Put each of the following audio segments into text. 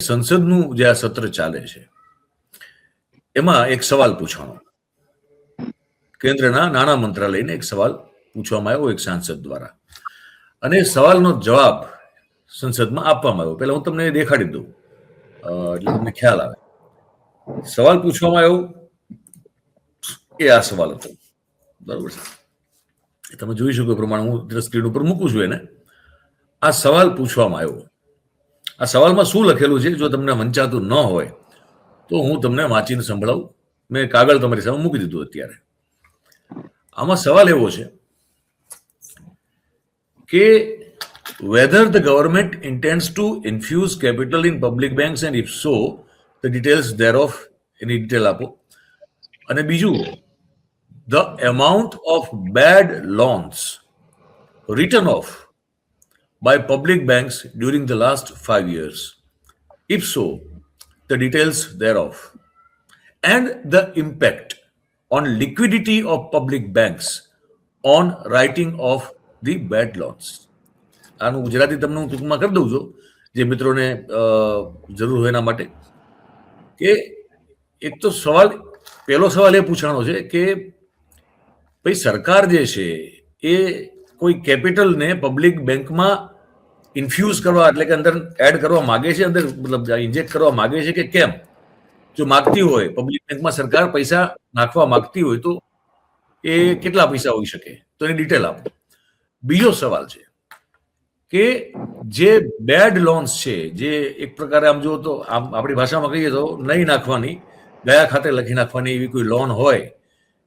સંસદનું જે આ સત્ર ચાલે છે એમાં એક સવાલ પૂછવાનો, કેન્દ્રના નાણાં મંત્રાલયને એક સવાલ પૂછવામાં આવ્યો એક સાંસદ દ્વારા, અને સવાલનો જવાબ સંસદમાં આપવામાં આવ્યો. પહેલા હું તમને દેખાડી દઉં એટલે તમને ખ્યાલ આવે. સવાલ પૂછવામાં આવ્યો એ આ સવાલ હતો, બરોબર છે. તમે જોઈ શકો એ પ્રમાણે હું સ્ક્રીન ઉપર મૂકું છું એને. આ સવાલ પૂછવામાં આવ્યો. આ સવાલમાં શું લખેલું છે જો તમને વંચાતું ન હોય તો હું તમને વાંચીને સંભળાવું. મેં કાગળ તમારી સામે મૂકી દીધું અત્યારે. આમાં સવાલ એવો છે કે whether the government intends to infuse capital in public banks and if so the details thereof, any detail આપો. અને બીજું, the amount of bad loans written off by public banks during the last 5 years. If so, the details thereof. And the impact on liquidity of public banks on writing off the bad loans. આનું ગુજરાતી તમને હું ટૂંકમાં કરી દઉં છું, જે મિત્રોને જરૂર હોય એના માટે. કે એક તો સવાલ, પહેલો સવાલ એ પૂછાણો છે કે ભાઈ સરકાર જે છે એ કોઈ કેપિટલને પબ્લિક બેંકમાં ઇન્ફ્યુઝ કરવા, એટલે કે અંદર એડ કરવા માગે છે, અંદર મતલબ ઇન્જેક્ટ કરવા માગે છે કે કેમ? જો માગતી હોય, પબ્લિક બેંકમાં સરકાર પૈસા નાખવા માગતી હોય તો એ કેટલા પૈસા હોઈ શકે, તો એની ડિટેલ આપો. બીજો સવાલ છે કે જે બેડ લોન્સ છે, જે એક પ્રકારે આમ જો તો આમ આપણી ભાષામાં કહીએ તો નહીં નાખવાની, ગયા ખાતે લખી નાખવાની એવી કોઈ લોન હોય,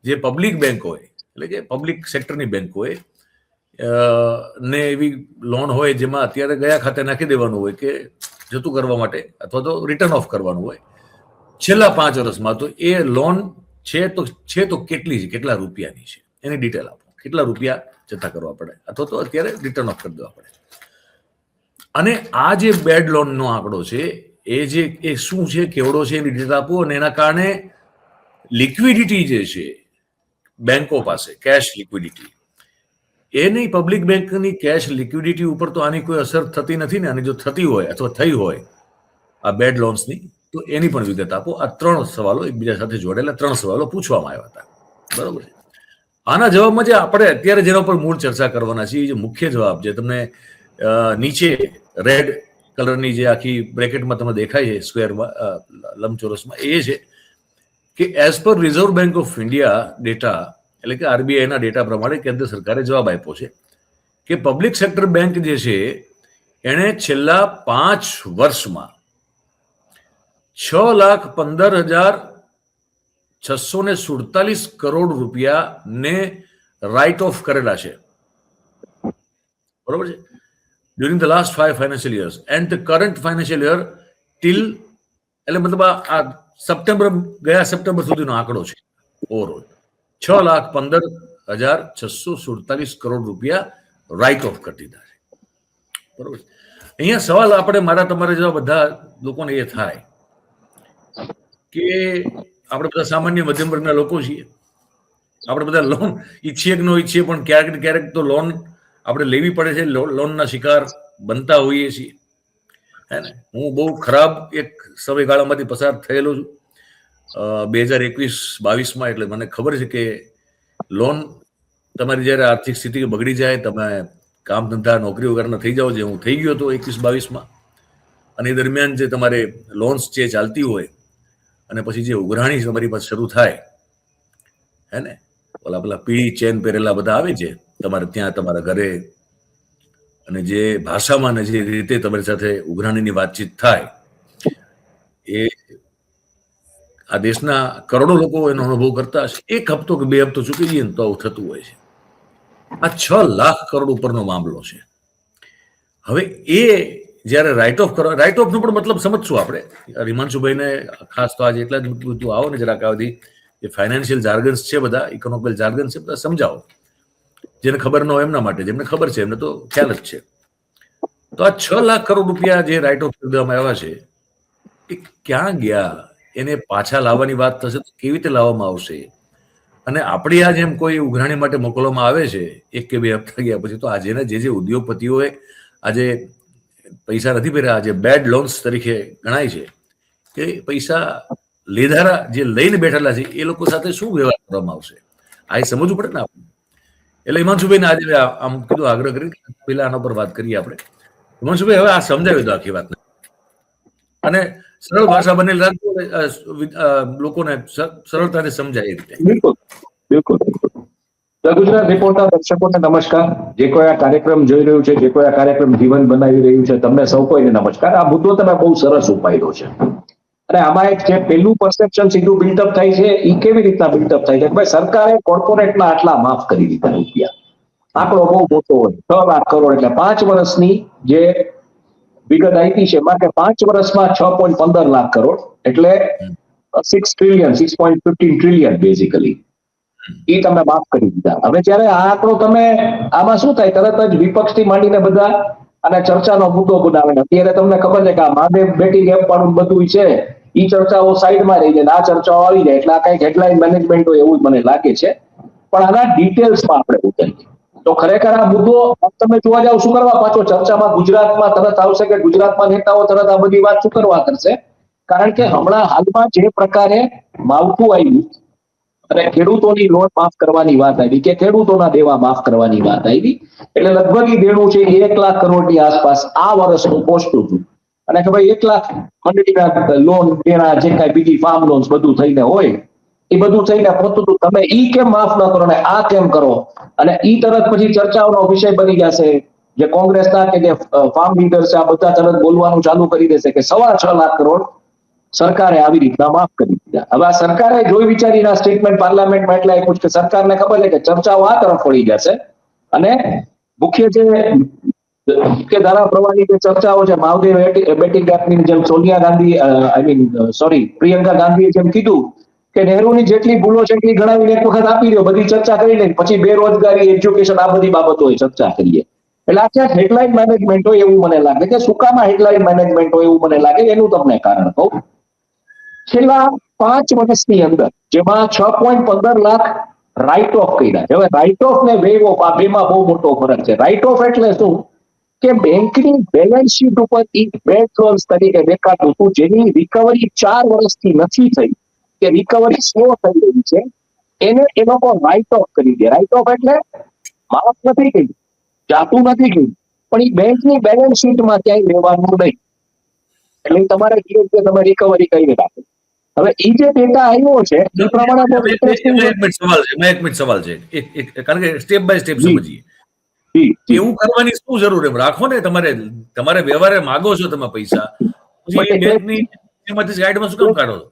જે પબ્લિક બેંક હોય, એટલે કે પબ્લિક સેક્ટરની બેંક હોય ને એવી લોન હોય જેમાં અત્યારે ગયા ખાતે નાખી દેવાનું હોય કે જતું કરવા માટે અથવા તો રિટર્ન ઓફ કરવાનું હોય છેલ્લા 5 વર્ષમાં, તો એ લોન છે તો કેટલી છે, કેટલા રૂપિયાની છે, એની ડિટેલ આપો. કેટલા રૂપિયા જતા કરવા પડે અથવા તો અત્યારે રિટર્ન ઓફ કરી દેવા પડે. અને આ જે બેડ લોનનો આંકડો છે એ શું છે, કેવડો છે, એની ડિટેલ આપો. અને એના કારણે લિક્વિડિટી જે છે બેંકો પાસે, કેશ લિક્વિડિટી, એની પબ્લિક બેંકની કેશ લિક્વિડિટી ઉપર તો આની કોઈ અસર થતી નથી ને? અને જો થતી હોય અથવા થઈ હોય આ બેડ લોન્સની, તો એની પણ વિગત આપો. આ 3 સવાલો એકબીજા સાથે જોડેલા 3 સવાલો પૂછવામાં આવ્યા હતા, બરોબર છે. આના જવાબમાં જે આપણે અત્યારે જેના પર મૂળ ચર્ચા કરવાના છીએ, જે મુખ્ય જવાબ જે તમને નીચે રેડ કલરની જે આખી બ્રેકેટમાં તમને દેખાય છે સ્ક્વેરમાં, લંબચોરસમાં, એ છે કે as per reserve bank of India data, એટલે કે આરબીઆઈના ડેટા પ્રમાણે કેન્દ્ર સરકારે જવાબ આપ્યો છે કે પબ્લિક સેક્ટર બેંક જે છે એણે છેલ્લા 5 વર્ષમાં 6,15,647 કરોડ રૂપિયાને રાઇટ ઓફ કરેલા છે, બરોબર છે, during the last 5 financial years and the current financial year till, એટલે મતલબ આ ગયા સપ્ટેમ્બર સુધીનો આંકડો છે. ઓવરઓલ 6,15,647 કરોડ રૂપિયા રાઇટ ઓફ કરી દીધા છે, બરોબર. અહીંયા સવાલ આપણે, મારા તમારે જેવા બધા લોકોને એ થાય કે આપણે બધા સામાન્ય મધ્યમ વર્ગના લોકો છીએ, આપણે બધા લોન ઈચ્છીએ કે ન ઈચ્છીએ પણ ક્યારેક ને ક્યારેક તો લોન આપણે લેવી પડે છે, લોનના શિકાર બનતા હોઈએ છીએ, હે ને. હું બહુ ખરાબ એક સમયગાળામાંથી પસાર થયેલો છું 2021-22માં. એટલે મને ખબર છે કે લોન, તમારી જ્યારે આર્થિક સ્થિતિ બગડી જાય, તમે કામ ધંધા નોકરી વગરના થઈ જાઓ, જે હું થઈ ગયો હતો 21-22માં, અને એ દરમિયાન જે તમારે લોન્સ જે ચાલતી હોય અને પછી જે ઉઘરાણી તમારી પાસે શરૂ થાય, હે ને, પેલા પીળી ચેન પહેરેલા બધા આવે છે તમારે ત્યાં, તમારા ઘરે, અને જે ભાષામાં ને જે રીતે તમારી સાથે ઉઘરાણીની વાતચીત થાય, એ આ દેશના કરોડો લોકો એનો અનુભવ કરતા હશે. 1 હપ્તો કે 2 હપ્તો ચૂકી જઈએ ને તો આવું થતું હોય છે. આ 6 લાખ કરોડ ઉપરનો મામલો છે. હવે એ જયારે રાઇટ ઓફ કરવા, રાઇટ ઓફ નો પણ મતલબ સમજશું આપણે. હિમાંશુભાઈને ખાસ તો આજે એટલા જ તું આવો ને જરાક આ બધી જે ફાઇનાન્શિયલ જાર્ગન્સ છે, બધા ઇકોનોમિકલ જાર્ગન્સ છે, બધા સમજાવો. જેને ખબર ન હોય એમના માટે, જેમને ખબર છે એમને તો ખ્યાલ જ છે. તો આ 6 લાખ કરોડ રૂપિયા જે રાઇટ ઓફ કરી દેવામાં આવ્યા છે, એ ક્યાં ગયા? એને પાછા લાવવાની વાત થશે તો કેવી રીતે લાવવામાં આવશે? અને આપણી આ જેમ કોઈ ઉઘરાણી માટે મોકલવામાં આવે છે 1 કે 2 હપ્તા ગયા પછી, તો આજે જે ઉદ્યોગપતિઓએ આજે પૈસા નથી ભર્યા, જે બેડ લોન્સ તરીકે ગણાય છે, કે પૈસા લેધારા જે લઈને બેઠેલા છે એ લોકો સાથે શું વ્યવહાર કરવામાં આવશે, આ એ સમજવું પડે ને આપણે. એટલે હિમાંશુભાઈને આજે આમ કીધું, આગ્રહ કરી પેલા આના પર વાત કરીએ આપણે. હિમાંશુભાઈ, હવે આ સમજાવ્યું હતું આખી વાતને, અને સરળ ભાષા બનેલી લોકોને સરળતાથી સમજાય એ રીતે. બિલકુલ બિલકુલ બિલકુલ. ગુજરાત રિપોર્ટર દર્શકોને નમસ્કાર. જે કોઈ આ કાર્યક્રમ જોઈ રહ્યું છે, જે કોઈ આ કાર્યક્રમ જીવન બનાવી રહ્યું છે, તમને સૌ કોઈને નમસ્કાર. આ મુદ્દો તમે બહુ સરસ ઉપાડ્યો છે, અને આમાં એક જે પેલું પરસેપ્શન સીધું બિલ્ડઅપ થાય છે, એ કેવી રીતના બિલ્ડઅપ થાય છે કે ભાઈ સરકારે કોર્પોરેટના આટલા માફ કરી દીધા રૂપિયા, આંકડો બહુ મોટો હોય, 6 લાખ કરોડ, એટલે 5 વર્ષની જે વિગત આપી છે એમાં કે 5 વર્ષમાં 6.15 લાખ કરોડ, એટલે 6 ટ્રિલિયન 6.15 ટ્રિલિયન બેઝિકલી એ તમે માફ કરી દીધા. હવે જયારે આ આંકડો તમે આમાં શું થાય, તરત જ વિપક્ષથી માંડીને બધા અને ચર્ચાનો મુદ્દો બનાવે. અત્યારે તમને ખબર છે કે આ મહાદેવ બેટી કેમ્પ વાળું બધું છે, એ ચર્ચાઓ સાઈડમાં રહી જાય, આ ચર્ચાઓ આવી જાય, એટલે આ કઈક હેડલાઇન મેનેજમેન્ટ હોય એવું જ મને લાગે છે. પણ આના ડિટેલ્સમાં આપણે ઉતરીએ તો ખરેખર આ મુદ્દો તમે જોવા જાવ શું કરવા પાછો ચર્ચામાં ગુજરાતમાં તરત આવશે, કે ગુજરાતમાં નેતાઓ તરત આ બધી વાત શું કરવા કરશે? કારણ કે હમણાં હાલમાં જે પ્રકારે માવઠું આવ્યું અને ખેડૂતોની લોન માફ કરવાની વાત આવી, કે ખેડૂતોના દેવા માફ કરવાની વાત આવી, એટલે લગભગ એ દેણું છે 1 લાખ કરોડની આસપાસ આ વર્ષનું પહોંચતું હતું. અને કે ભાઈ 1 લાખ મંડળીના લોન દેણા જે કાંઈ બીજી ફાર્મ લોન્સ બધું થઈને હોય એ બધું થઈને પહોંચતું હતું. તમે ઈ કેમ માફ ન કરો ને આ કેમ કરો? અને ઈ તરત પછી ચર્ચાઓનો વિષય બની જશે. જે કોંગ્રેસના કે જે ફાર્મ લીડર છે આ બધા તરત બોલવાનું ચાલુ કરી દેશે કે 6.25 લાખ કરોડ સરકારે આવી રીતના માફ કરી દીધા. હવે આ સરકારે જોઈ વિચારીને સ્ટેટમેન્ટ પાર્લામેન્ટમાં એટલે આપ્યું કે સરકારને ખબર છે કે ચર્ચાઓ આ તરફ વળી જશે, અને મુખ્ય જે મુખ્ય ધારા પ્રવાહની જે ચર્ચાઓ છે, મહાદેવ બેટિંગ એપની જેમ સોનિયા ગાંધી પ્રિયંકા ગાંધીએ જેમ કીધું કે નહેરુની જેટલી ભૂલો છે એટલી ગણાવીને એક વખત આપી દો, બધી ચર્ચા કરી લે, પછી બેરોજગારી, એજ્યુકેશન, આ બધી બાબતોએ ચર્ચા કરીએ. એટલે આ ક્યાંક હેડલાઇન મેનેજમેન્ટ હોય એવું મને લાગે છે. શું કામ હેડલાઇન મેનેજમેન્ટ હોય એવું મને લાગે, એનું તમને કારણ કહું. છેલ્લા 5 વર્ષની અંદર જેમાં 6.15 લાખ રાઇટ ઓફ કર્યા. હવે રાઇટ ઓફ ને વેવ ઓફ, આ બેમાં બહુ મોટો ફરક છે. રાઇટ ઓફ એટલે શું કે બેંકની બેલેન્સ શીટ ઉપર બેડ લોન્સ તરીકે દેખાતું હતું, જેની રિકવરી 4 વર્ષથી નથી થઈ, કે રિકવરી સ્લો થઈ રહી છે, એને એ લોકો રાઇટ ઓફ કરી દે. રાઇટ ઓફ એટલે માફ નથી કર્યું, જાતું નથી કર્યું, પણ એ બેંકની બેલેન્સ શીટમાં ક્યાંય લેવાનું નહીં, એટલે તમારે ધીરે ધીરે તમે રિકવરી કરી રાખો. હવે એ જે ડેટા આવ્યો છે એ પ્રમાણે એક મિનિટ સવાલ છે, કારણ કે સ્ટેપ બાય સ્ટેપ સમજીએ. એવું કરવાની શું જરૂર એમ? રાખો ને, તમારે વ્યવહારે માગો છો તમે પૈસા, પછી બેંકની સાઈડમાં શું કામ કાઢો છો?